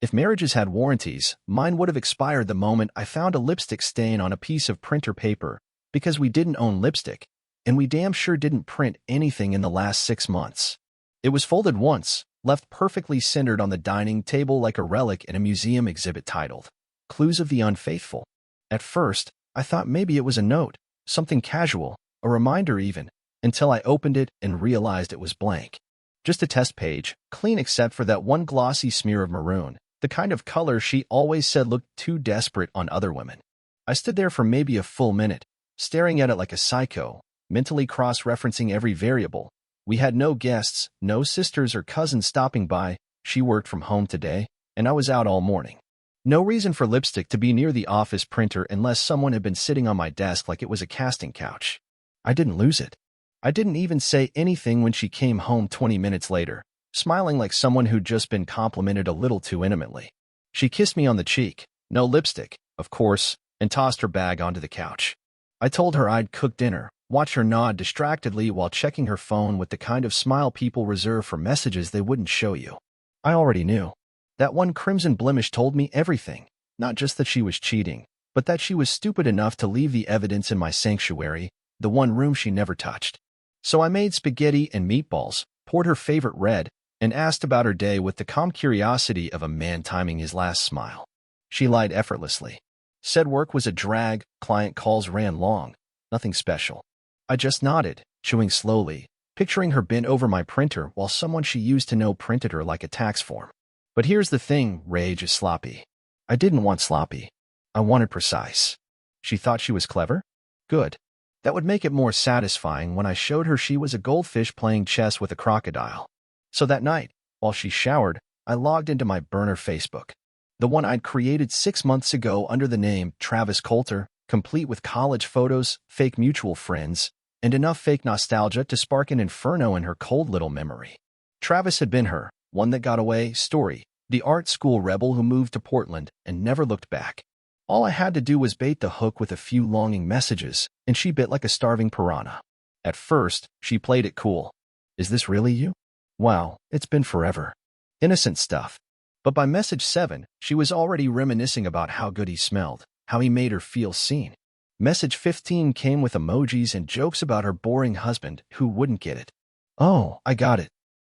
If marriages had warranties, mine would have expired the moment I found a lipstick stain on a piece of printer paper, because we didn't own lipstick, and we damn sure didn't print anything in the last 6 months. It was folded once, left perfectly centered on the dining table like a relic in a museum exhibit titled, Clues of the Unfaithful. At first, I thought maybe it was a note, something casual, a reminder even, until I opened it and realized it was blank. Just a test page, clean except for that one glossy smear of maroon, the kind of color she always said looked too desperate on other women. I stood there for maybe a full minute, staring at it like a psycho, mentally cross-referencing every variable. We had no guests, no sisters or cousins stopping by, she worked from home today, and I was out all morning. No reason for lipstick to be near the office printer unless someone had been sitting on my desk like it was a casting couch. I didn't lose it. I didn't even say anything when she came home 20 minutes later, smiling like someone who'd just been complimented a little too intimately. She kissed me on the cheek, no lipstick, of course, and tossed her bag onto the couch. I told her I'd cook dinner, watch her nod distractedly while checking her phone with the kind of smile people reserve for messages they wouldn't show you. I already knew. That one crimson blemish told me everything, not just that she was cheating, but that she was stupid enough to leave the evidence in my sanctuary, the one room she never touched. So I made spaghetti and meatballs, poured her favorite red, and asked about her day with the calm curiosity of a man timing his last smile. She lied effortlessly. Said work was a drag, client calls ran long, nothing special. I just nodded, chewing slowly, picturing her bent over my printer while someone she used to know printed her like a tax form. But here's the thing, rage is sloppy. I didn't want sloppy. I wanted precise. She thought she was clever? Good. That would make it more satisfying when I showed her she was a goldfish playing chess with a crocodile. So that night, while she showered, I logged into my burner Facebook. The one I'd created 6 months ago under the name Travis Coulter, complete with college photos, fake mutual friends, and enough fake nostalgia to spark an inferno in her cold little memory. Travis had been her, one that got away, story, the art school rebel who moved to Portland and never looked back. All I had to do was bait the hook with a few longing messages, and she bit like a starving piranha. At first, she played it cool. Is this really you? Wow, it's been forever. Innocent stuff. But by message 7, she was already reminiscing about how good he smelled, how he made her feel seen. Message 15 came with emojis and jokes about her boring husband who wouldn't get it. Oh, I got it.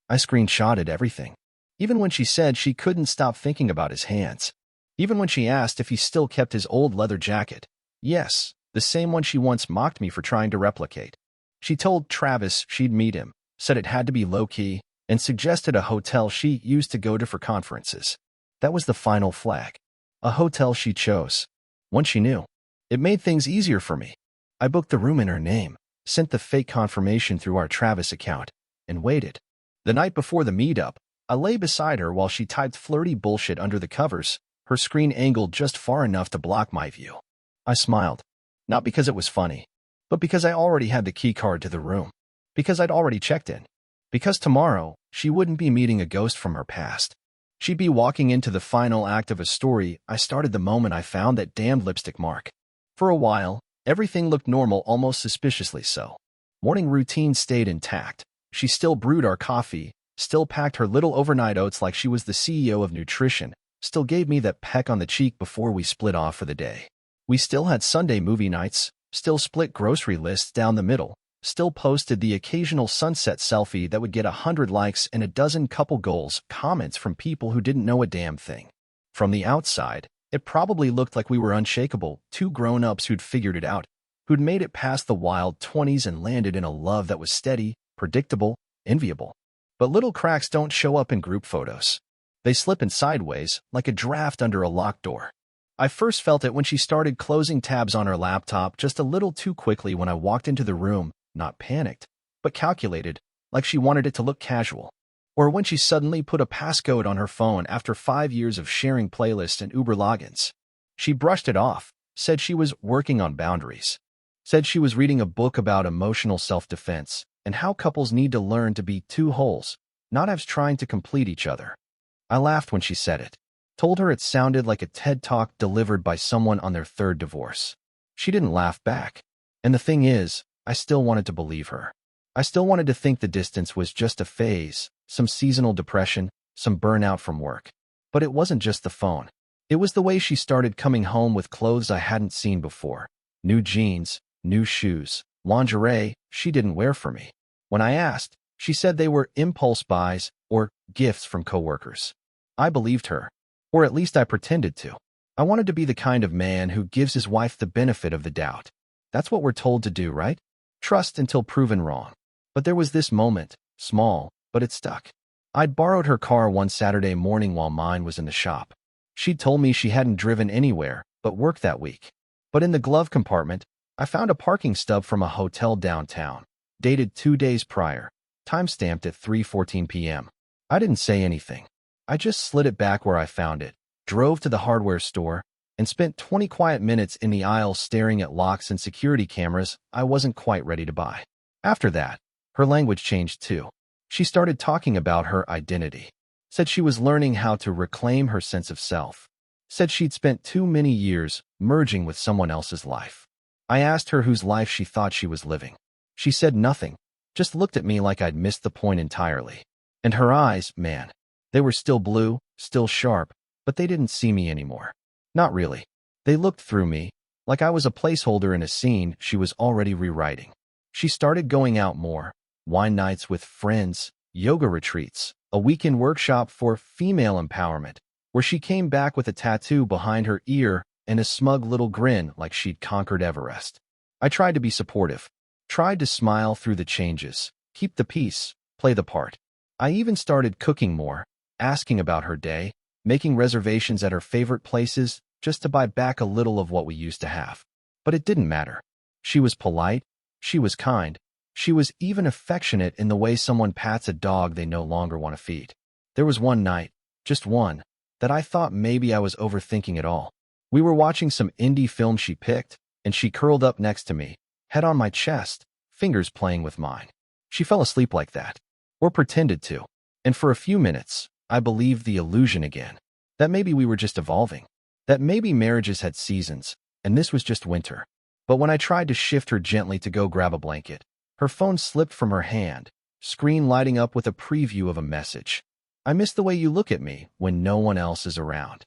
I screenshotted everything. Even when she said she couldn't stop thinking about his hands. Even when she asked if he still kept his old leather jacket. Yes, the same one she once mocked me for trying to replicate. She told Travis she'd meet him, said it had to be low-key, and suggested a hotel she used to go to for conferences. That was the final flag. A hotel she chose. One she knew. It made things easier for me. I booked the room in her name, sent the fake confirmation through our Travis account, and waited. The night before the meetup, I lay beside her while she typed flirty bullshit under the covers, her screen angled just far enough to block my view. I smiled. Not because it was funny, but because I already had the key card to the room. Because I'd already checked in. Because tomorrow, she wouldn't be meeting a ghost from her past. She'd be walking into the final act of a story I started the moment I found that damned lipstick mark. For a while, everything looked normal, almost suspiciously so. Morning routine stayed intact. She still brewed our coffee, still packed her little overnight oats like she was the CEO of nutrition, still gave me that peck on the cheek before we split off for the day. We still had Sunday movie nights, still split grocery lists down the middle, still posted the occasional sunset selfie that would get 100 likes and a dozen couple goals, comments from people who didn't know a damn thing. From the outside, it probably looked like we were unshakable, two grown-ups who'd figured it out, who'd made it past the wild 20s and landed in a love that was steady, predictable, enviable. But little cracks don't show up in group photos. They slip in sideways, like a draft under a locked door. I first felt it when she started closing tabs on her laptop just a little too quickly when I walked into the room, not panicked, but calculated, like she wanted it to look casual. Or when she suddenly put a passcode on her phone after 5 years of sharing playlists and Uber logins. She brushed it off, said she was working on boundaries, said she was reading a book about emotional self-defense and how couples need to learn to be two wholes, not halves trying to complete each other. I laughed when she said it, told her it sounded like a TED Talk delivered by someone on their third divorce. She didn't laugh back. And the thing is, I still wanted to believe her. I still wanted to think the distance was just a phase, some seasonal depression, some burnout from work. But it wasn't just the phone. It was the way she started coming home with clothes I hadn't seen before. New jeans, new shoes, lingerie she didn't wear for me. When I asked, she said they were impulse buys or gifts from coworkers. I believed her, or at least I pretended to. I wanted to be the kind of man who gives his wife the benefit of the doubt. That's what we're told to do, right? Trust until proven wrong. But there was this moment, small, but it stuck. I'd borrowed her car one Saturday morning while mine was in the shop. She'd told me she hadn't driven anywhere but work that week. But in the glove compartment, I found a parking stub from a hotel downtown, dated 2 days prior, time-stamped at 3:14 p.m. I didn't say anything. I just slid it back where I found it, drove to the hardware store, and spent 20 quiet minutes in the aisle staring at locks and security cameras I wasn't quite ready to buy. After that, her language changed too. She started talking about her identity. Said she was learning how to reclaim her sense of self. Said she'd spent too many years merging with someone else's life. I asked her whose life she thought she was living. She said nothing, just looked at me like I'd missed the point entirely. And her eyes, man, they were still blue, still sharp, but they didn't see me anymore. Not really. They looked through me, like I was a placeholder in a scene she was already rewriting. She started going out more, wine nights with friends, yoga retreats, a weekend workshop for female empowerment, where she came back with a tattoo behind her ear and a smug little grin like she'd conquered Everest. I tried to be supportive, tried to smile through the changes, keep the peace, play the part. I even started cooking more, asking about her day, making reservations at her favorite places just to buy back a little of what we used to have. But it didn't matter. She was polite, she was kind, she was even affectionate in the way someone pats a dog they no longer want to feed. There was one night, just one, that I thought maybe I was overthinking it all. We were watching some indie film she picked, and she curled up next to me, head on my chest, fingers playing with mine. She fell asleep like that, or pretended to, and for a few minutes, I believed the illusion again, that maybe we were just evolving, that maybe marriages had seasons, and this was just winter. But when I tried to shift her gently to go grab a blanket, her phone slipped from her hand, screen lighting up with a preview of a message. I miss the way you look at me when no one else is around.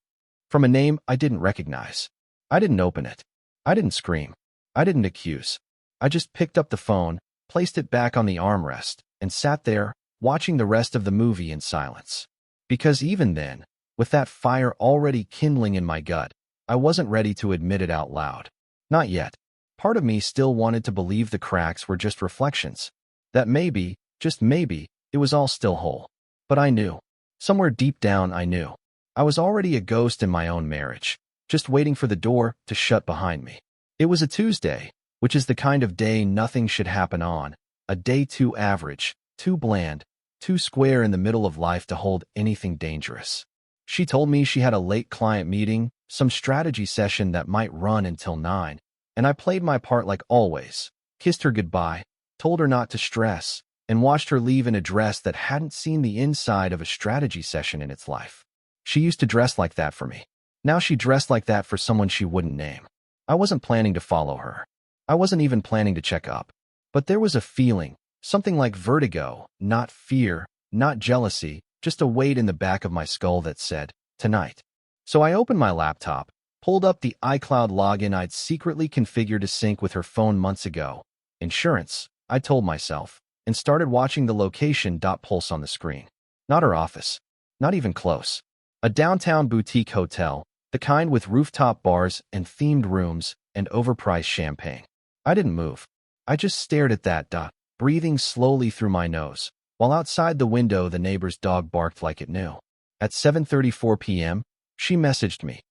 From a name I didn't recognize. I didn't open it. I didn't scream. I didn't accuse. I just picked up the phone, placed it back on the armrest, and sat there, watching the rest of the movie in silence. Because even then, with that fire already kindling in my gut, I wasn't ready to admit it out loud. Not yet. Part of me still wanted to believe the cracks were just reflections. That maybe, just maybe, it was all still whole. But I knew. Somewhere deep down I knew. I was already a ghost in my own marriage, just waiting for the door to shut behind me. It was a Tuesday, which is the kind of day nothing should happen on, a day too average, too bland, too square in the middle of life to hold anything dangerous. She told me she had a late client meeting, some strategy session that might run until 9, and I played my part like always, kissed her goodbye, told her not to stress, and watched her leave in a dress that hadn't seen the inside of a strategy session in its life. She used to dress like that for me. Now she dressed like that for someone she wouldn't name. I wasn't planning to follow her. I wasn't even planning to check up. But there was a feeling, something like vertigo, not fear, not jealousy, just a weight in the back of my skull that said, tonight. So I opened my laptop, pulled up the iCloud login I'd secretly configured to sync with her phone months ago. Insurance, I told myself, and started watching the location pulse on the screen. Not her office. Not even close. A downtown boutique hotel, the kind with rooftop bars and themed rooms and overpriced champagne. I didn't move. I just stared at that breathing slowly through my nose, while outside the window the neighbor's dog barked like it knew. At 7:34 p.m., she messaged me.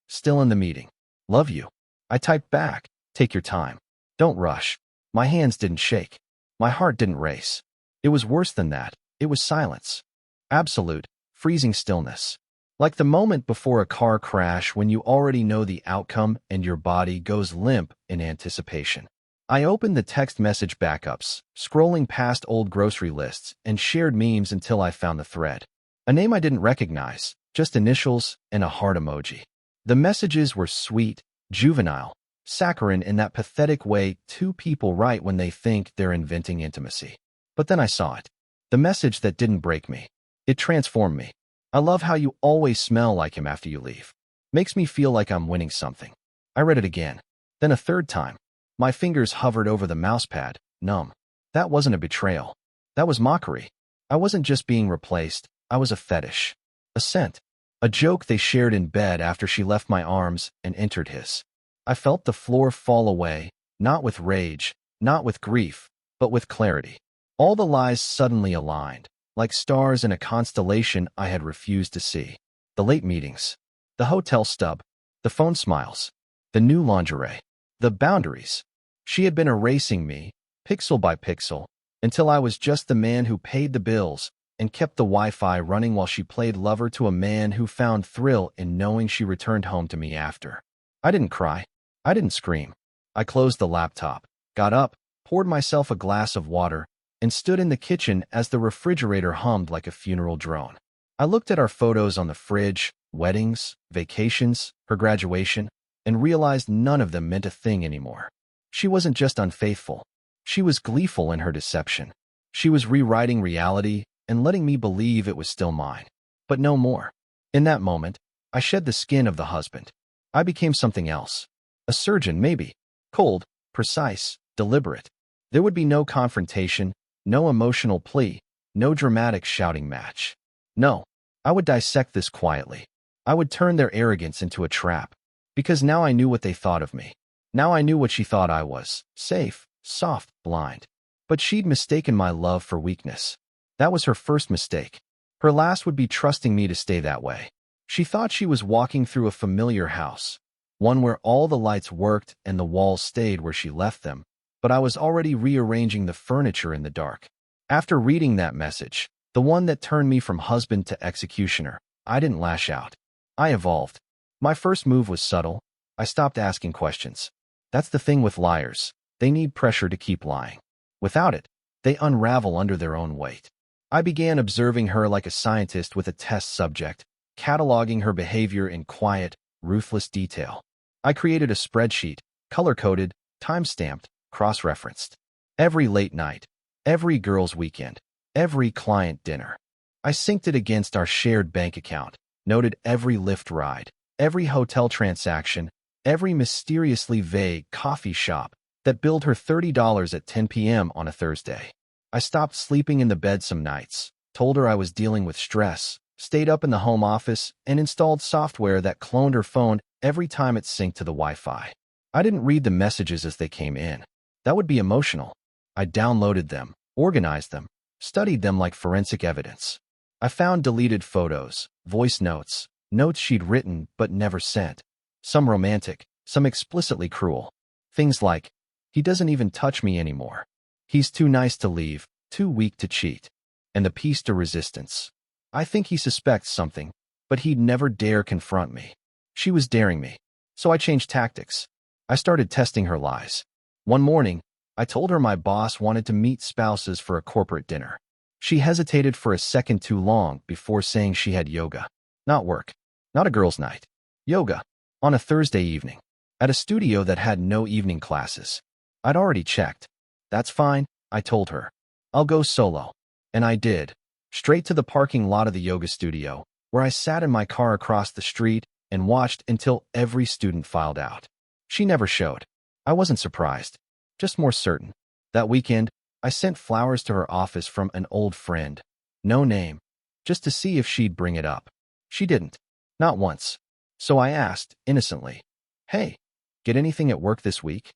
Still in the meeting. Love you. I typed back. Take your time. Don't rush. My hands didn't shake. My heart didn't race. It was worse than that. It was silence. Absolute, freezing stillness. Like the moment before a car crash when you already know the outcome and your body goes limp in anticipation. I opened the text message backups, scrolling past old grocery lists and shared memes until I found the thread. A name I didn't recognize, just initials and a heart emoji. The messages were sweet, juvenile, saccharine in that pathetic way two people write when they think they're inventing intimacy. But then I saw it. The message that didn't break me. It transformed me. I love how you always smell like him after you leave. Makes me feel like I'm winning something. I read it again. Then a third time. My fingers hovered over the mousepad, numb. That wasn't a betrayal. That was mockery. I wasn't just being replaced. I was a fetish. A scent. A joke they shared in bed after she left my arms and entered his. I felt the floor fall away, not with rage, not with grief, but with clarity. All the lies suddenly aligned, like stars in a constellation I had refused to see. The late meetings, the hotel stub, the phone smiles, the new lingerie, the boundaries. She had been erasing me, pixel by pixel, until I was just the man who paid the bills and kept the Wi-Fi running while she played lover to a man who found thrill in knowing she returned home to me after. I didn't cry. I didn't scream. I closed the laptop, got up, poured myself a glass of water, and stood in the kitchen as the refrigerator hummed like a funeral drone. I looked at our photos on the fridge, weddings, vacations, her graduation, and realized none of them meant a thing anymore. She wasn't just unfaithful. She was gleeful in her deception. She was rewriting reality and letting me believe it was still mine. But no more. In that moment, I shed the skin of the husband. I became something else. A surgeon, maybe. Cold, precise, deliberate. There would be no confrontation, no emotional plea, no dramatic shouting match. No, I would dissect this quietly. I would turn their arrogance into a trap. Because now I knew what they thought of me. Now I knew what she thought I was. Safe, soft, blind. But she'd mistaken my love for weakness. That was her first mistake. Her last would be trusting me to stay that way. She thought she was walking through a familiar house, one where all the lights worked and the walls stayed where she left them, but I was already rearranging the furniture in the dark. After reading that message, the one that turned me from husband to executioner, I didn't lash out. I evolved. My first move was subtle. I stopped asking questions. That's the thing with liars. They need pressure to keep lying. Without it, they unravel under their own weight. I began observing her like a scientist with a test subject, cataloging her behavior in quiet, ruthless detail. I created a spreadsheet, color-coded, time-stamped, cross-referenced. Every late night, every girls' weekend, every client dinner. I synced it against our shared bank account, noted every Lyft ride, every hotel transaction, every mysteriously vague coffee shop that billed her $30 at 10 p.m. on a Thursday. I stopped sleeping in the bed some nights, told her I was dealing with stress, stayed up in the home office, and installed software that cloned her phone every time it synced to the Wi-Fi. I didn't read the messages as they came in. That would be emotional. I downloaded them, organized them, studied them like forensic evidence. I found deleted photos, voice notes, notes she'd written but never sent. Some romantic, some explicitly cruel. Things like, "He doesn't even touch me anymore. He's too nice to leave, too weak to cheat." And the piece de resistance. "I think he suspects something, but he'd never dare confront me." She was daring me. So I changed tactics. I started testing her lies. One morning, I told her my boss wanted to meet spouses for a corporate dinner. She hesitated for a second too long before saying she had yoga. Not work. Not a girls' night. Yoga. On a Thursday evening. At a studio that had no evening classes. I'd already checked. "That's fine," I told her. "I'll go solo." And I did. Straight to the parking lot of the yoga studio, where I sat in my car across the street and watched until every student filed out. She never showed. I wasn't surprised. Just more certain. That weekend, I sent flowers to her office from an old friend. No name. Just to see if she'd bring it up. She didn't. Not once. So I asked, innocently, "Hey, get anything at work this week?"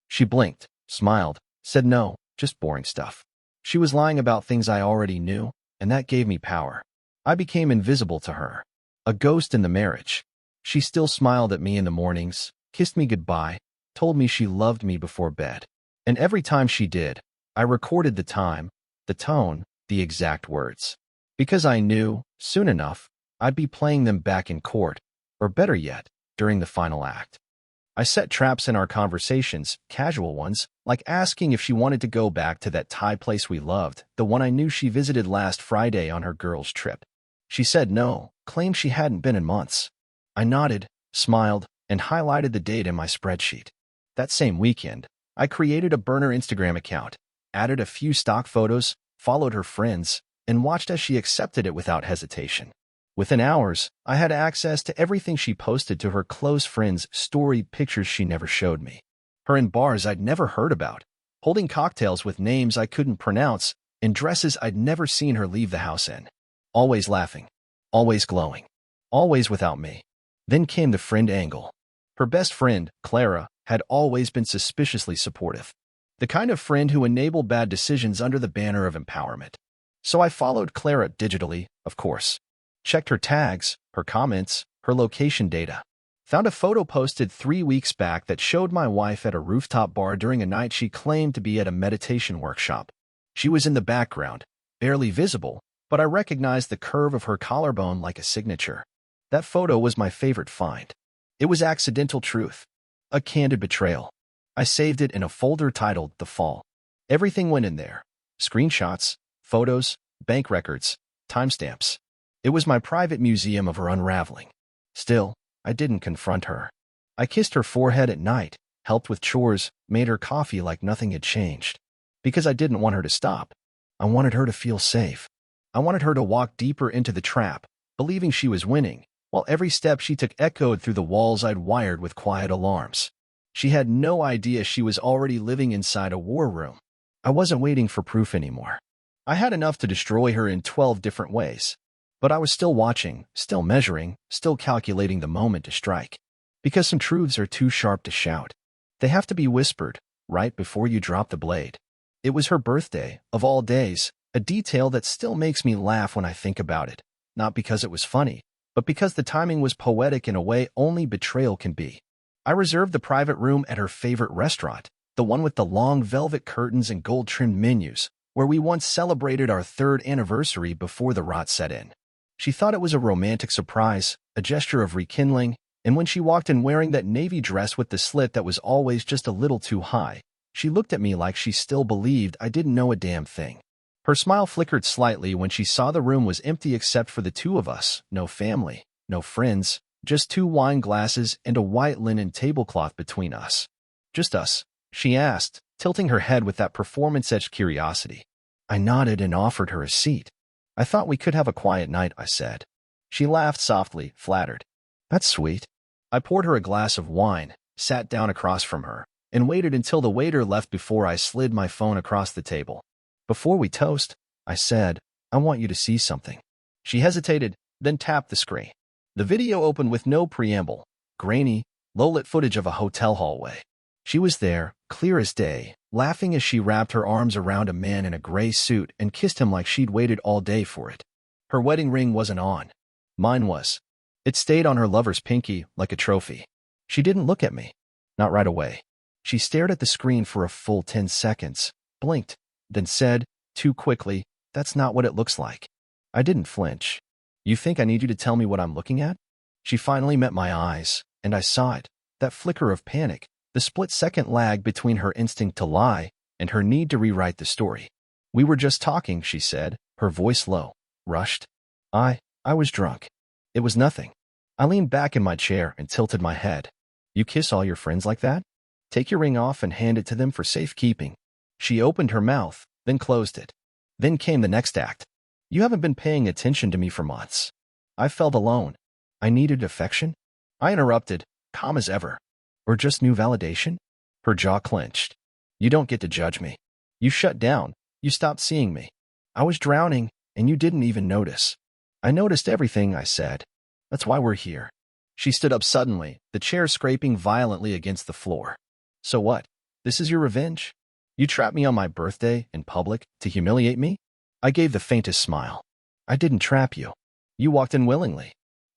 She blinked, smiled, said no, just boring stuff. She was lying about things I already knew, and that gave me power. I became invisible to her. A ghost in the marriage. She still smiled at me in the mornings, kissed me goodbye, told me she loved me before bed. And every time she did, I recorded the time, the tone, the exact words. Because I knew, soon enough, I'd be playing them back in court, or better yet, during the final act. I set traps in our conversations, casual ones, like asking if she wanted to go back to that Thai place we loved, the one I knew she visited last Friday on her girls' trip. She said no, claimed she hadn't been in months. I nodded, smiled, and highlighted the date in my spreadsheet. That same weekend, I created a burner Instagram account, added a few stock photos, followed her friends, and watched as she accepted it without hesitation. Within hours, I had access to everything she posted to her close friends, storied pictures she never showed me. Her in bars I'd never heard about, holding cocktails with names I couldn't pronounce, in dresses I'd never seen her leave the house in. Always laughing, always glowing, always without me. Then came the friend angle. Her best friend, Clara, had always been suspiciously supportive. The kind of friend who enabled bad decisions under the banner of empowerment. So I followed Clara digitally, of course. Checked her tags, her comments, her location data. Found a photo posted 3 weeks back that showed my wife at a rooftop bar during a night she claimed to be at a meditation workshop. She was in the background, barely visible, but I recognized the curve of her collarbone like a signature. That photo was my favorite find. It was accidental truth. A candid betrayal. I saved it in a folder titled The Fall. Everything went in there. Screenshots, photos, bank records, timestamps. It was my private museum of her unraveling. Still, I didn't confront her. I kissed her forehead at night, helped with chores, made her coffee like nothing had changed. Because I didn't want her to stop. I wanted her to feel safe. I wanted her to walk deeper into the trap, believing she was winning, while every step she took echoed through the walls I'd wired with quiet alarms. She had no idea she was already living inside a war room. I wasn't waiting for proof anymore. I had enough to destroy her in 12 different ways. But I was still watching, still measuring, still calculating the moment to strike. Because some truths are too sharp to shout. They have to be whispered, right before you drop the blade. It was her birthday, of all days, a detail that still makes me laugh when I think about it. Not because it was funny, but because the timing was poetic in a way only betrayal can be. I reserved the private room at her favorite restaurant, the one with the long velvet curtains and gold-trimmed menus, where we once celebrated our 3rd anniversary before the rot set in. She thought it was a romantic surprise, a gesture of rekindling, and when she walked in wearing that navy dress with the slit that was always just a little too high, she looked at me like she still believed I didn't know a damn thing. Her smile flickered slightly when she saw the room was empty except for the two of us, no family, no friends, just 2 wine glasses and a white linen tablecloth between us. Just us, she asked, tilting her head with that performance-edged curiosity. I nodded and offered her a seat. I thought we could have a quiet night, I said. She laughed softly, flattered. That's sweet. I poured her a glass of wine, sat down across from her, and waited until the waiter left before I slid my phone across the table. Before we toast, I said, I want you to see something. She hesitated, then tapped the screen. The video opened with no preamble, grainy, low-lit footage of a hotel hallway. She was there, clear as day, laughing as she wrapped her arms around a man in a gray suit and kissed him like she'd waited all day for it. Her wedding ring wasn't on. Mine was. It stayed on her lover's pinky like a trophy. She didn't look at me. Not right away. She stared at the screen for a full 10 seconds, blinked, then said, too quickly, that's not what it looks like. I didn't flinch. You think I need you to tell me what I'm looking at? She finally met my eyes, and I saw it, that flicker of panic, the split-second lag between her instinct to lie and her need to rewrite the story. We were just talking, she said, her voice low, rushed. I was drunk. It was nothing. I leaned back in my chair and tilted my head. You kiss all your friends like that? Take your ring off and hand it to them for safekeeping. She opened her mouth, then closed it. Then came the next act. You haven't been paying attention to me for months. I felt alone. I needed affection. I interrupted, calm as ever. Or just new validation? Her jaw clenched. You don't get to judge me. You shut down. You stopped seeing me. I was drowning, and you didn't even notice. I noticed everything, I said. That's why we're here. She stood up suddenly, the chair scraping violently against the floor. So what? This is your revenge? You trapped me on my birthday, in public, to humiliate me? I gave the faintest smile. I didn't trap you. You walked in willingly.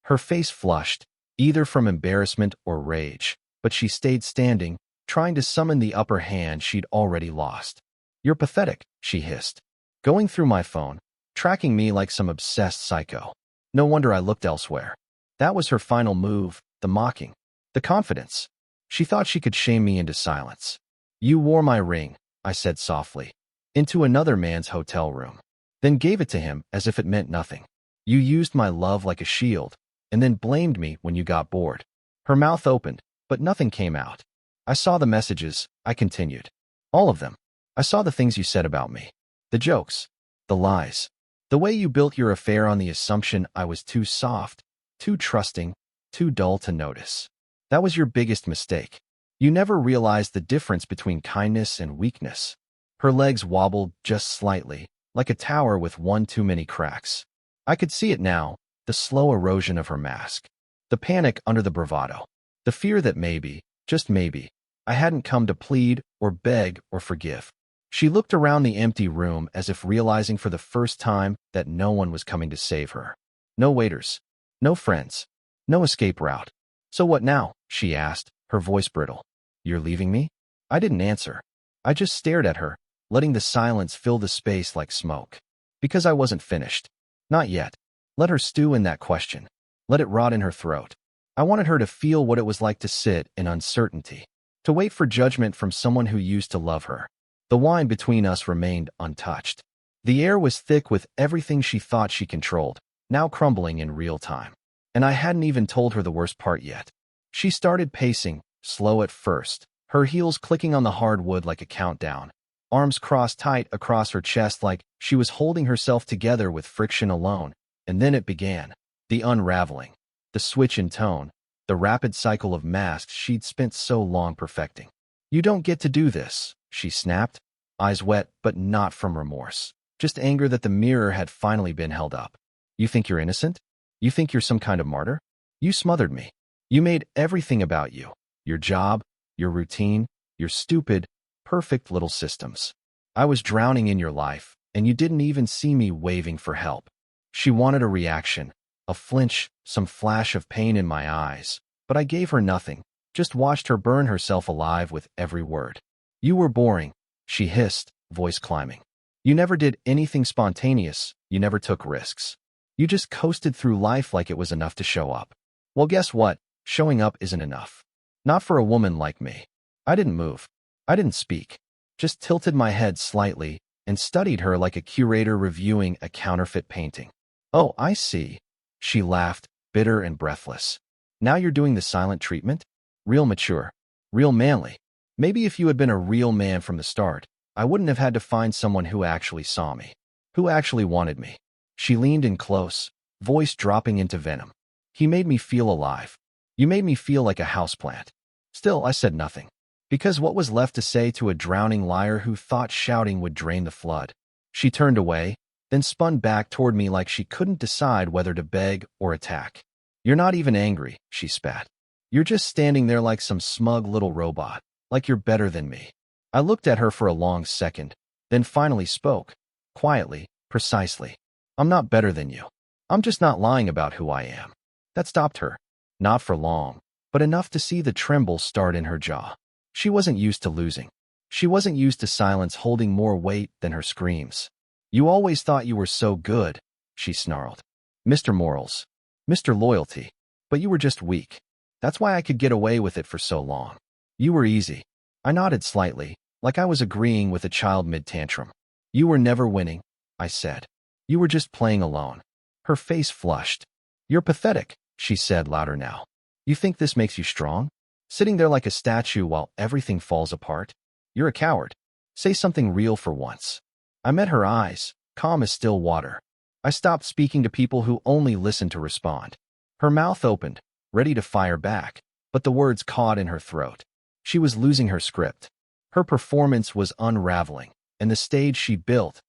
Her face flushed, either from embarrassment or rage, but she stayed standing, trying to summon the upper hand she'd already lost. You're pathetic, she hissed, going through my phone, tracking me like some obsessed psycho. No wonder I looked elsewhere. That was her final move, the mocking, the confidence. She thought she could shame me into silence. You wore my ring, I said softly, into another man's hotel room, then gave it to him as if it meant nothing. You used my love like a shield, and then blamed me when you got bored. Her mouth opened, but nothing came out. I saw the messages, I continued. All of them. I saw the things you said about me. The jokes. The lies. The way you built your affair on the assumption I was too soft, too trusting, too dull to notice. That was your biggest mistake. You never realized the difference between kindness and weakness. Her legs wobbled just slightly, like a tower with one too many cracks. I could see it now, the slow erosion of her mask. The panic under the bravado. The fear that maybe, just maybe, I hadn't come to plead or beg or forgive. She looked around the empty room as if realizing for the first time that no one was coming to save her. No waiters. No friends. No escape route. So what now? She asked, her voice brittle. You're leaving me? I didn't answer. I just stared at her, letting the silence fill the space like smoke. Because I wasn't finished. Not yet. Let her stew in that question. Let it rot in her throat. I wanted her to feel what it was like to sit in uncertainty. To wait for judgment from someone who used to love her. The wine between us remained untouched. The air was thick with everything she thought she controlled, now crumbling in real time. And I hadn't even told her the worst part yet. She started pacing, slow at first, her heels clicking on the hard wood like a countdown, arms crossed tight across her chest like she was holding herself together with friction alone. And then it began. The unraveling. The switch in tone. The rapid cycle of masks she'd spent so long perfecting. You don't get to do this, she snapped, eyes wet but not from remorse. Just anger that the mirror had finally been held up. You think you're innocent? You think you're some kind of martyr? You smothered me. You made everything about you. Your job, your routine, your stupid, perfect little systems. I was drowning in your life, and you didn't even see me waving for help. She wanted a reaction, a flinch, some flash of pain in my eyes, but I gave her nothing, just watched her burn herself alive with every word. You were boring, she hissed, voice climbing. You never did anything spontaneous, you never took risks. You just coasted through life like it was enough to show up. Well, guess what? Showing up isn't enough. Not for a woman like me. I didn't move. I didn't speak. Just tilted my head slightly and studied her like a curator reviewing a counterfeit painting. Oh, I see. She laughed, bitter and breathless. Now you're doing the silent treatment? Real mature. Real manly. Maybe if you had been a real man from the start, I wouldn't have had to find someone who actually saw me. Who actually wanted me. She leaned in close, voice dropping into venom. He made me feel alive. You made me feel like a houseplant. Still, I said nothing. Because what was left to say to a drowning liar who thought shouting would drain the flood? She turned away, then spun back toward me like she couldn't decide whether to beg or attack. You're not even angry, she spat. You're just standing there like some smug little robot, like you're better than me. I looked at her for a long second, then finally spoke, quietly, precisely. I'm not better than you. I'm just not lying about who I am. That stopped her. Not for long, but enough to see the tremble start in her jaw. She wasn't used to losing. She wasn't used to silence holding more weight than her screams. You always thought you were so good, she snarled. Mr. Morals. Mr. Loyalty. But you were just weak. That's why I could get away with it for so long. You were easy. I nodded slightly, like I was agreeing with a child mid-tantrum. You were never winning, I said. You were just playing alone. Her face flushed. You're pathetic, she said louder now. You think this makes you strong? Sitting there like a statue while everything falls apart? You're a coward. Say something real for once. I met her eyes, calm as still water. I stopped speaking to people who only listened to respond. Her mouth opened, ready to fire back, but the words caught in her throat. She was losing her script. Her performance was unraveling, and the stage she built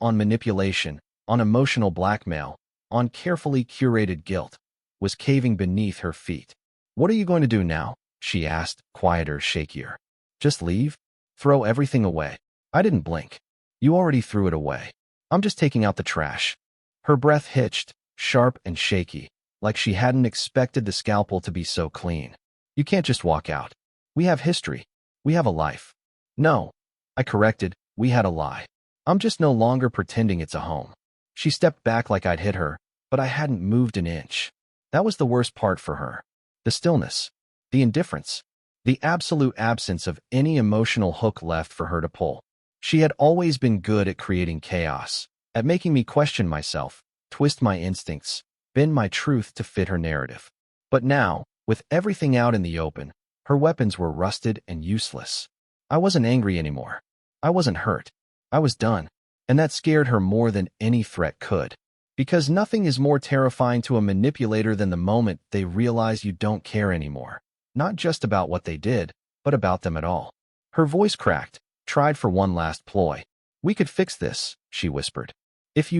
on manipulation, on emotional blackmail, on carefully curated guilt, was caving beneath her feet. What are you going to do now? She asked, quieter, shakier. Just leave? Throw everything away? I didn't blink. You already threw it away. I'm just taking out the trash. Her breath hitched, sharp and shaky, like she hadn't expected the scalpel to be so clean. You can't just walk out. We have history. We have a life. No, I corrected, we had a lie. I'm just no longer pretending it's a home. She stepped back like I'd hit her, but I hadn't moved an inch. That was the worst part for her. The stillness. The indifference. The absolute absence of any emotional hook left for her to pull. She had always been good at creating chaos, at making me question myself, twist my instincts, bend my truth to fit her narrative. But now, with everything out in the open, her weapons were rusted and useless. I wasn't angry anymore. I wasn't hurt. I was done. And that scared her more than any threat could. Because nothing is more terrifying to a manipulator than the moment they realize you don't care anymore. Not just about what they did, but about them at all. Her voice cracked, tried for one last ploy. "We could fix this," she whispered. If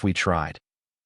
we tried."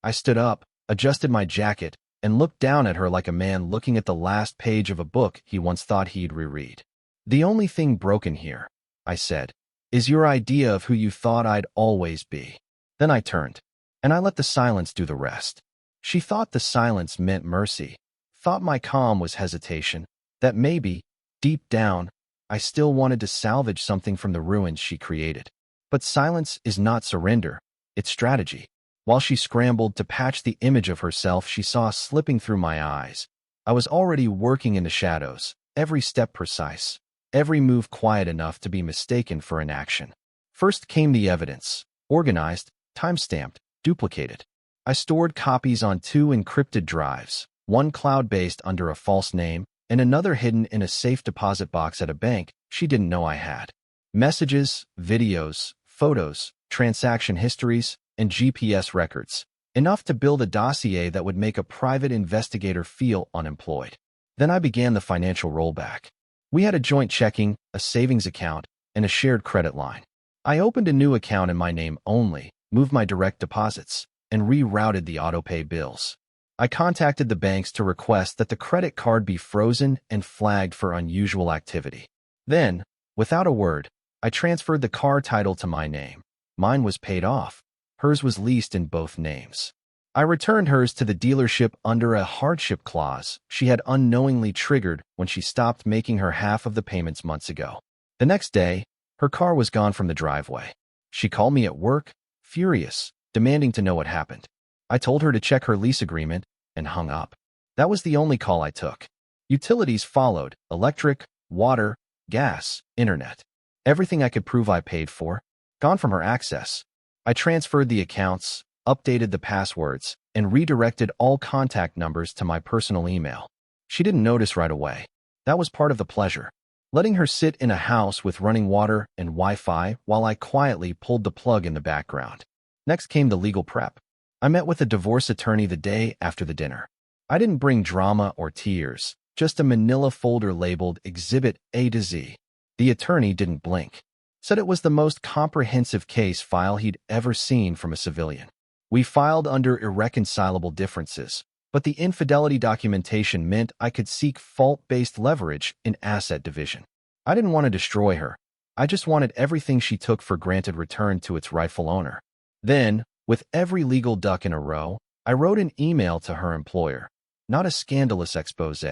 I stood up, adjusted my jacket, and looked down at her like a man looking at the last page of a book he once thought he'd reread. "The only thing broken here," I said, "is your idea of who you thought I'd always be." Then I turned, and I let the silence do the rest. She thought the silence meant mercy, thought my calm was hesitation, that maybe, deep down, I still wanted to salvage something from the ruins she created. But silence is not surrender, it's strategy. While she scrambled to patch the image of herself she saw slipping through my eyes, I was already working in the shadows, every step precise, every move quiet enough to be mistaken for an action. First came the evidence, organized, time-stamped, duplicated. I stored copies on 2 encrypted drives, one cloud-based under a false name, and another hidden in a safe deposit box at a bank she didn't know I had. Messages, videos, photos, transaction histories, and GPS records, enough to build a dossier that would make a private investigator feel unemployed. Then I began the financial rollback. We had a joint checking, a savings account, and a shared credit line. I opened a new account in my name only, moved my direct deposits, and rerouted the autopay bills. I contacted the banks to request that the credit card be frozen and flagged for unusual activity. Then, without a word, I transferred the car title to my name. Mine was paid off. Hers was leased in both names. I returned hers to the dealership under a hardship clause she had unknowingly triggered when she stopped making her half of the payments months ago. The next day, her car was gone from the driveway. She called me at work, furious, demanding to know what happened. I told her to check her lease agreement and hung up. That was the only call I took. Utilities followed: electric, water, gas, internet. Everything I could prove I paid for, gone from her access. I transferred the accounts, updated the passwords, and redirected all contact numbers to my personal email. She didn't notice right away. That was part of the pleasure. Letting her sit in a house with running water and Wi-Fi while I quietly pulled the plug in the background. Next came the legal prep. I met with a divorce attorney the day after the dinner. I didn't bring drama or tears, just a manila folder labeled Exhibit A to Z. The attorney didn't blink. Said it was the most comprehensive case file he'd ever seen from a civilian. We filed under irreconcilable differences, but the infidelity documentation meant I could seek fault-based leverage in asset division. I didn't want to destroy her. I just wanted everything she took for granted returned to its rightful owner. Then, with every legal duck in a row, I wrote an email to her employer. Not a scandalous expose,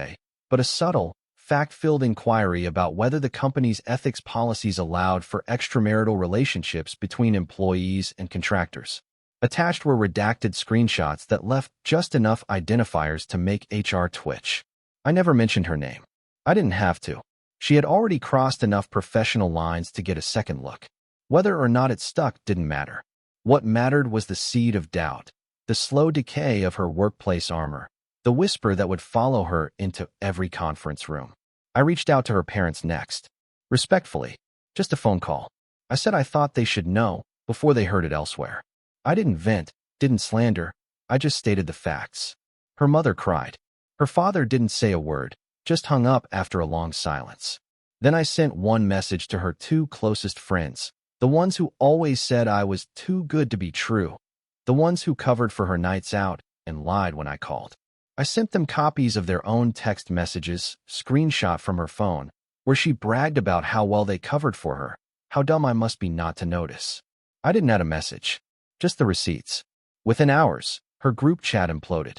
but a subtle, fact-filled inquiry about whether the company's ethics policies allowed for extramarital relationships between employees and contractors. Attached were redacted screenshots that left just enough identifiers to make HR twitch. I never mentioned her name. I didn't have to. She had already crossed enough professional lines to get a second look. Whether or not it stuck didn't matter. What mattered was the seed of doubt, the slow decay of her workplace armor, the whisper that would follow her into every conference room. I reached out to her parents next. Respectfully, just a phone call. I said I thought they should know before they heard it elsewhere. I didn't vent, didn't slander, I just stated the facts. Her mother cried. Her father didn't say a word, just hung up after a long silence. Then I sent one message to her 2 closest friends, the ones who always said I was too good to be true, the ones who covered for her nights out and lied when I called. I sent them copies of their own text messages, screenshot from her phone, where she bragged about how well they covered for her, how dumb I must be not to notice. I didn't add a message, just the receipts. Within hours, her group chat imploded.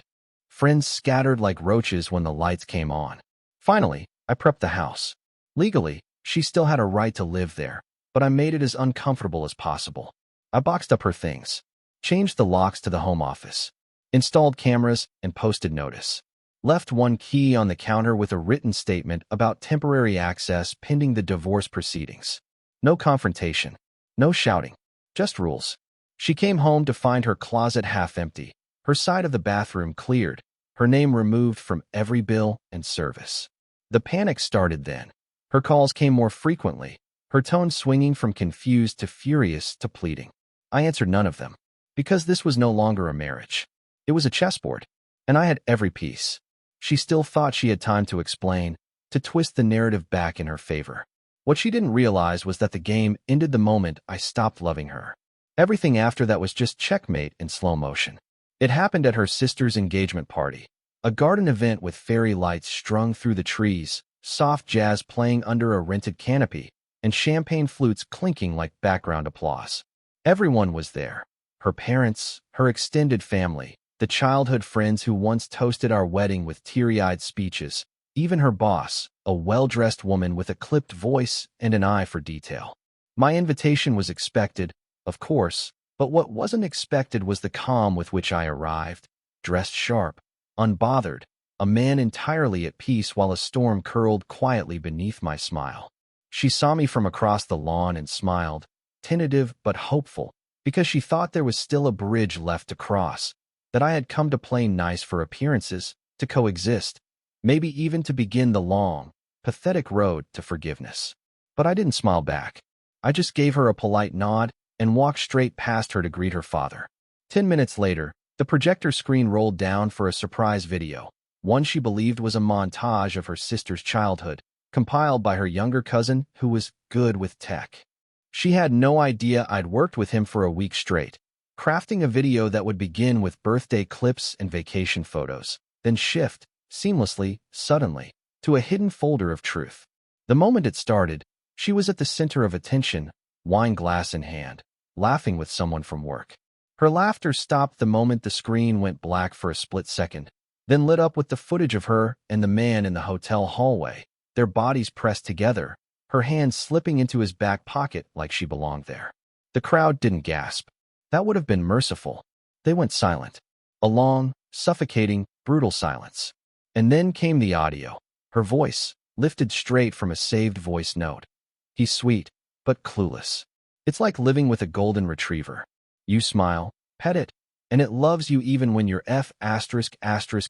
Friends scattered like roaches when the lights came on. Finally, I prepped the house. Legally, she still had a right to live there, but I made it as uncomfortable as possible. I boxed up her things, changed the locks to the home office, installed cameras, and posted notice. Left one key on the counter with a written statement about temporary access pending the divorce proceedings. No confrontation, no shouting, just rules. She came home to find her closet half empty, her side of the bathroom cleared, her name removed from every bill and service. The panic started then. Her calls came more frequently, her tone swinging from confused to furious to pleading. I answered none of them, because this was no longer a marriage. It was a chessboard, and I had every piece. She still thought she had time to explain, to twist the narrative back in her favor. What she didn't realize was that the game ended the moment I stopped loving her. Everything after that was just checkmate in slow motion. It happened at her sister's engagement party, a garden event with fairy lights strung through the trees, soft jazz playing under a rented canopy, and champagne flutes clinking like background applause. Everyone was there. Her parents, her extended family, the childhood friends who once toasted our wedding with teary-eyed speeches, even her boss, a well-dressed woman with a clipped voice and an eye for detail. My invitation was expected, of course, but what wasn't expected was the calm with which I arrived, dressed sharp, unbothered, a man entirely at peace while a storm curled quietly beneath my smile. She saw me from across the lawn and smiled, tentative but hopeful, because she thought there was still a bridge left to cross, that I had come to play nice for appearances, to coexist, maybe even to begin the long, pathetic road to forgiveness. But I didn't smile back. I just gave her a polite nod and walked straight past her to greet her father. 10 minutes later, the projector screen rolled down for a surprise video, one she believed was a montage of her sister's childhood, compiled by her younger cousin who was good with tech. She had no idea I'd worked with him for a week straight, crafting a video that would begin with birthday clips and vacation photos, then shift, seamlessly, suddenly, to a hidden folder of truth. The moment it started, she was at the center of attention, wine glass in hand, laughing with someone from work. Her laughter stopped the moment the screen went black for a split second, then lit up with the footage of her and the man in the hotel hallway, their bodies pressed together, her hands slipping into his back pocket like she belonged there. The crowd didn't gasp. That would have been merciful. They went silent. A long, suffocating, brutal silence. And then came the audio, her voice, lifted straight from a saved voice note. He's sweet, but clueless. It's like living with a golden retriever. You smile, pet it, and it loves you even when you're *****ing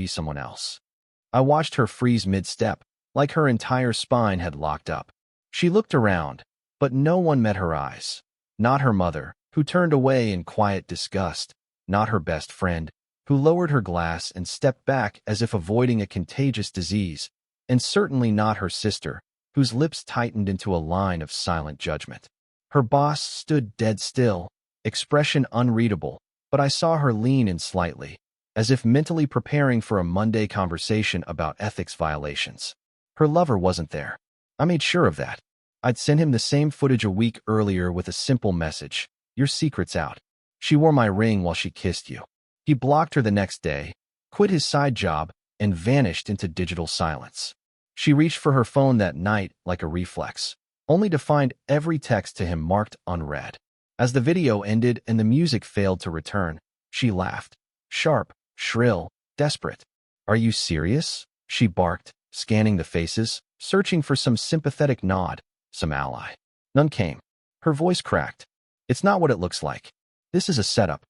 someone else. I watched her freeze mid-step, like her entire spine had locked up. She looked around, but no one met her eyes. Not her mother, who turned away in quiet disgust, not her best friend, who lowered her glass and stepped back as if avoiding a contagious disease, and certainly not her sister, whose lips tightened into a line of silent judgment. Her boss stood dead still, expression unreadable, but I saw her lean in slightly, as if mentally preparing for a Monday conversation about ethics violations. Her lover wasn't there. I made sure of that. I'd sent him the same footage a week earlier with a simple message: your secret's out. She wore my ring while she kissed you. He blocked her the next day, quit his side job, and vanished into digital silence. She reached for her phone that night like a reflex, only to find every text to him marked unread. As the video ended and the music failed to return, she laughed. Sharp, shrill, desperate. Are you serious? She barked, scanning the faces, searching for some sympathetic nod, some ally. None came. Her voice cracked. It's not what it looks like. This is a setup.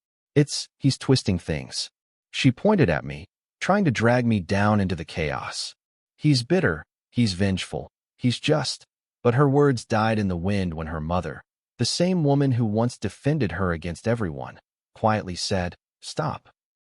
He's twisting things. She pointed at me, trying to drag me down into the chaos. He's bitter, he's vengeful, he's just. But her words died in the wind when her mother, the same woman who once defended her against everyone, quietly said, stop.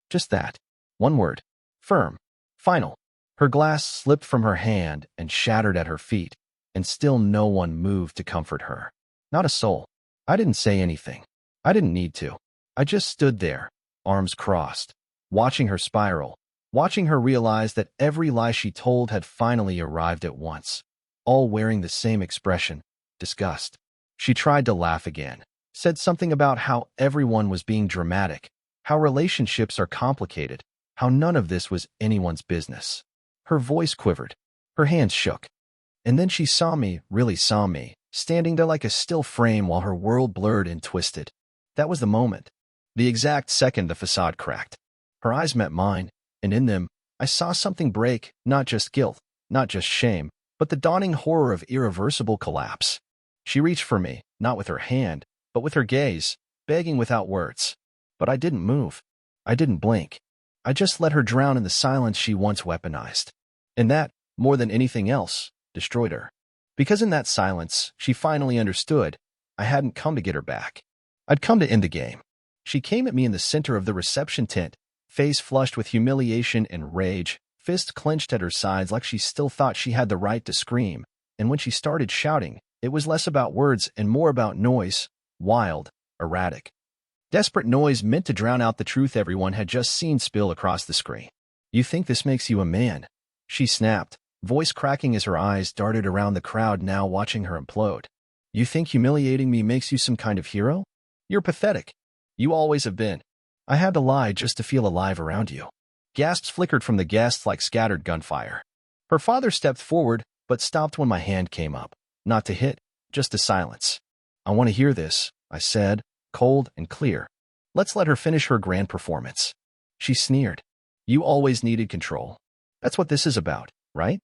Just that. One word. Firm. Final. Her glass slipped from her hand and shattered at her feet, and still no one moved to comfort her. Not a soul. I didn't say anything. I didn't need to. I just stood there, arms crossed, watching her spiral, watching her realize that every lie she told had finally arrived at once, all wearing the same expression, disgust. She tried to laugh again, said something about how everyone was being dramatic, how relationships are complicated, how none of this was anyone's business. Her voice quivered. Her hands shook. And then she saw me, really saw me, standing there like a still frame while her world blurred and twisted. That was the moment. The exact second the facade cracked. Her eyes met mine, and in them, I saw something break, not just guilt, not just shame, but the dawning horror of irreversible collapse. She reached for me, not with her hand, but with her gaze, begging without words. But I didn't move. I didn't blink. I just let her drown in the silence she once weaponized. And that, more than anything else, destroyed her. Because in that silence, she finally understood. I hadn't come to get her back. I'd come to end the game. She came at me in the center of the reception tent, face flushed with humiliation and rage, fists clenched at her sides like she still thought she had the right to scream. And when she started shouting, it was less about words and more about noise, wild, erratic. Desperate noise meant to drown out the truth everyone had just seen spill across the screen. "You think this makes you a man?" she snapped, voice cracking as her eyes darted around the crowd now watching her implode. "You think humiliating me makes you some kind of hero? You're pathetic. You always have been. I had to lie just to feel alive around you." Gasps flickered from the guests like scattered gunfire. Her father stepped forward, but stopped when my hand came up. Not to hit, just to silence. "I want to hear this," I said, cold and clear. "Let's let her finish her grand performance." She sneered. "You always needed control. That's what this is about, right?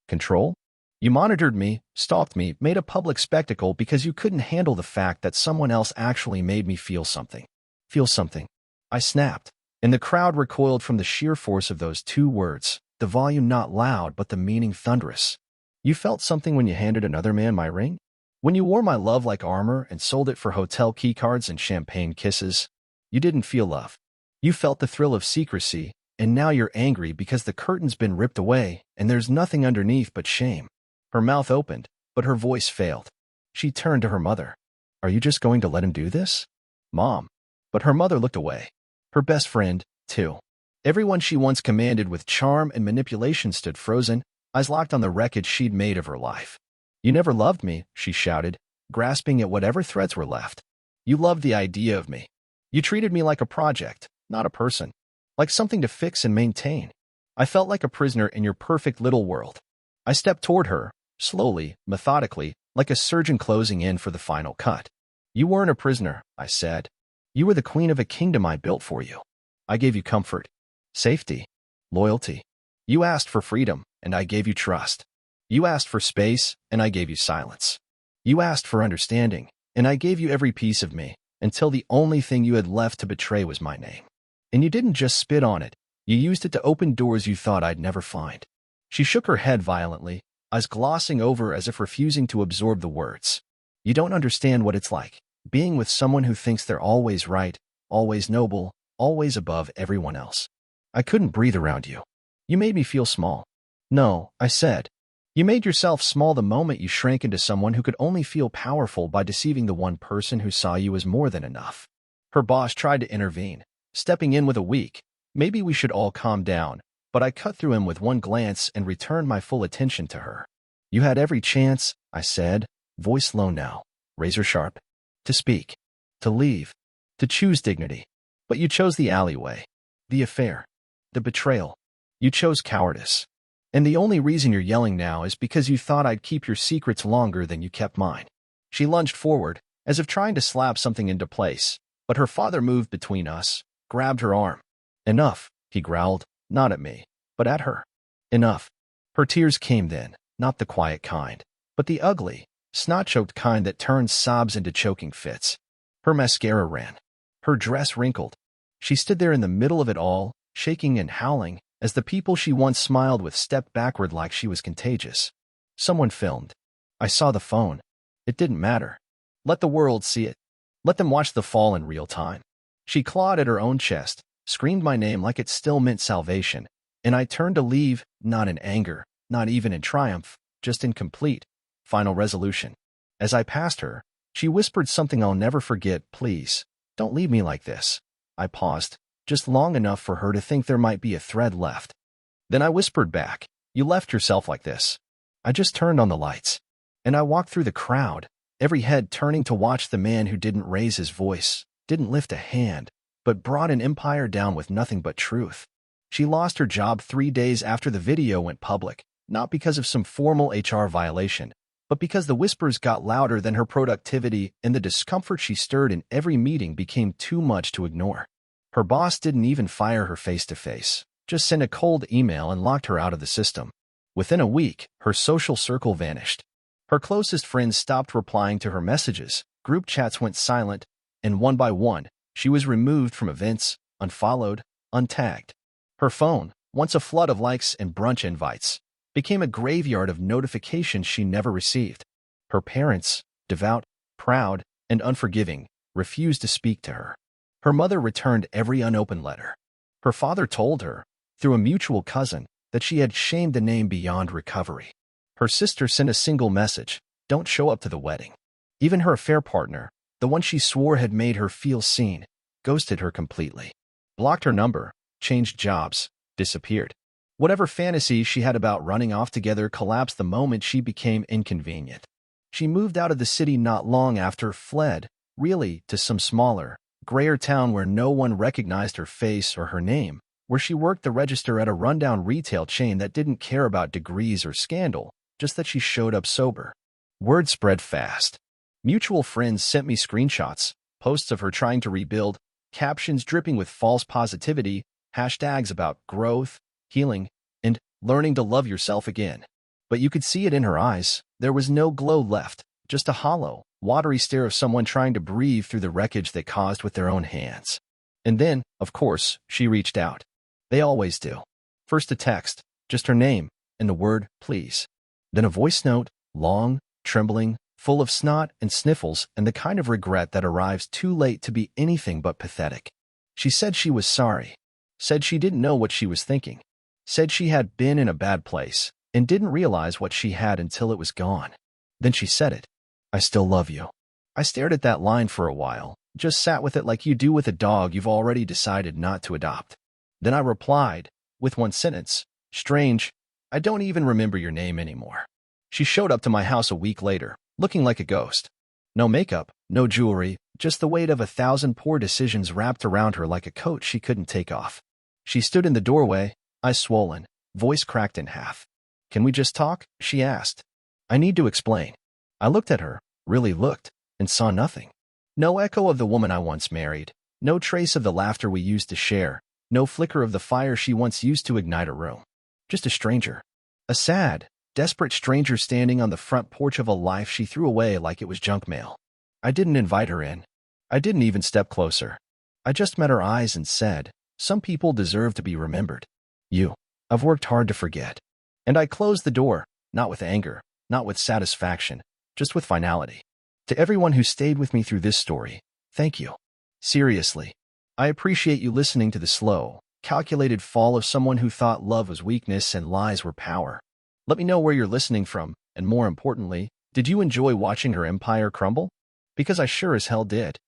Control? You monitored me, stalked me, made a public spectacle because you couldn't handle the fact that someone else actually made me feel something." Feel something. I snapped, and the crowd recoiled from the sheer force of those two words, the volume not loud but the meaning thunderous. "You felt something when you handed another man my ring? When you wore my love like armor and sold it for hotel keycards and champagne kisses? You didn't feel love. You felt the thrill of secrecy, and now you're angry because the curtain's been ripped away and there's nothing underneath but shame." Her mouth opened, but her voice failed. She turned to her mother. "Are you just going to let him do this, Mom?" But her mother looked away. Her best friend, too. Everyone she once commanded with charm and manipulation stood frozen, eyes locked on the wreckage she'd made of her life. "You never loved me," she shouted, grasping at whatever threads were left. "You loved the idea of me. You treated me like a project, not a person. Like something to fix and maintain. I felt like a prisoner in your perfect little world." I stepped toward her, slowly, methodically, like a surgeon closing in for the final cut. "You weren't a prisoner," I said. "You were the queen of a kingdom I built for you. I gave you comfort, safety, loyalty. You asked for freedom, and I gave you trust. You asked for space, and I gave you silence. You asked for understanding, and I gave you every piece of me, until the only thing you had left to betray was my name. And you didn't just spit on it, you used it to open doors you thought I'd never find." She shook her head violently, eyes glossing over as if refusing to absorb the words. "You don't understand what it's like, being with someone who thinks they're always right, always noble, always above everyone else. I couldn't breathe around you. You made me feel small." "No," I said. "You made yourself small the moment you shrank into someone who could only feel powerful by deceiving the one person who saw you as more than enough." Her boss tried to intervene, stepping in with a weak, "Maybe we should all calm down," but I cut through him with one glance and returned my full attention to her. "You had every chance," I said, voice low now, razor sharp, "to speak, to leave, to choose dignity. But you chose the alleyway, the affair, the betrayal. You chose cowardice. And the only reason you're yelling now is because you thought I'd keep your secrets longer than you kept mine." She lunged forward, as if trying to slap something into place, but her father moved between us, grabbed her arm. "Enough," he growled, not at me, but at her. "Enough." Her tears came then, not the quiet kind, but the ugly, snot-choked kind that turns sobs into choking fits. Her mascara ran. Her dress wrinkled. She stood there in the middle of it all, shaking and howling, as the people she once smiled with stepped backward like she was contagious. Someone filmed. I saw the phone. It didn't matter. Let the world see it. Let them watch the fall in real time. She clawed at her own chest, screamed my name like it still meant salvation, and I turned to leave, not in anger, not even in triumph, just in complete, final resolution. As I passed her, she whispered something I'll never forget. "Please, don't leave me like this." I paused, just long enough for her to think there might be a thread left. Then I whispered back, "You left yourself like this." I just turned on the lights, and I walked through the crowd, every head turning to watch the man who didn't raise his voice, didn't lift a hand, but brought an empire down with nothing but truth. She lost her job 3 days after the video went public, not because of some formal HR violation, but because the whispers got louder than her productivity and the discomfort she stirred in every meeting became too much to ignore. Her boss didn't even fire her face-to-face, just sent a cold email and locked her out of the system. Within a week, her social circle vanished. Her closest friends stopped replying to her messages, group chats went silent, and one by one, she was removed from events, unfollowed, untagged. Her phone, once a flood of likes and brunch invites, became a graveyard of notifications she never received. Her parents, devout, proud, and unforgiving, refused to speak to her. Her mother returned every unopened letter. Her father told her, through a mutual cousin, that she had shamed the name beyond recovery. Her sister sent a single message: "Don't show up to the wedding." Even her affair partner, the one she swore had made her feel seen, ghosted her completely. Blocked her number, changed jobs, disappeared. Whatever fantasies she had about running off together collapsed the moment she became inconvenient. She moved out of the city not long after, fled, really, to some smaller, grayer town where no one recognized her face or her name, where she worked the register at a rundown retail chain that didn't care about degrees or scandal, just that she showed up sober. Word spread fast. Mutual friends sent me screenshots, posts of her trying to rebuild, captions dripping with false positivity, hashtags about growth, healing, and learning to love yourself again. But you could see it in her eyes. There was no glow left, just a hollow, watery stare of someone trying to breathe through the wreckage they caused with their own hands. And then, of course, she reached out. They always do. First a text, just her name, and the word, please. Then a voice note, long, trembling, full of snot and sniffles and the kind of regret that arrives too late to be anything but pathetic. She said she was sorry. Said she didn't know what she was thinking. Said she had been in a bad place and didn't realize what she had until it was gone. Then she said it. "I still love you." I stared at that line for a while, just sat with it like you do with a dog you've already decided not to adopt. Then I replied, with one sentence, "Strange, I don't even remember your name anymore." She showed up to my house a week later, looking like a ghost. No makeup, no jewelry, just the weight of 1,000 poor decisions wrapped around her like a coat she couldn't take off. She stood in the doorway, eyes swollen, voice cracked in half. "Can we just talk?" she asked. "I need to explain." I looked at her, really looked, and saw nothing. No echo of the woman I once married, no trace of the laughter we used to share, no flicker of the fire she once used to ignite a room. Just a stranger. A sad, desperate stranger standing on the front porch of a life she threw away like it was junk mail. I didn't invite her in. I didn't even step closer. I just met her eyes and said, "Some people deserve to be remembered. You. I've worked hard to forget." And I closed the door, not with anger, not with satisfaction, just with finality. To everyone who stayed with me through this story, thank you. Seriously. I appreciate you listening to the slow, calculated fall of someone who thought love was weakness and lies were power. Let me know where you're listening from, and more importantly, did you enjoy watching her empire crumble? Because I sure as hell did.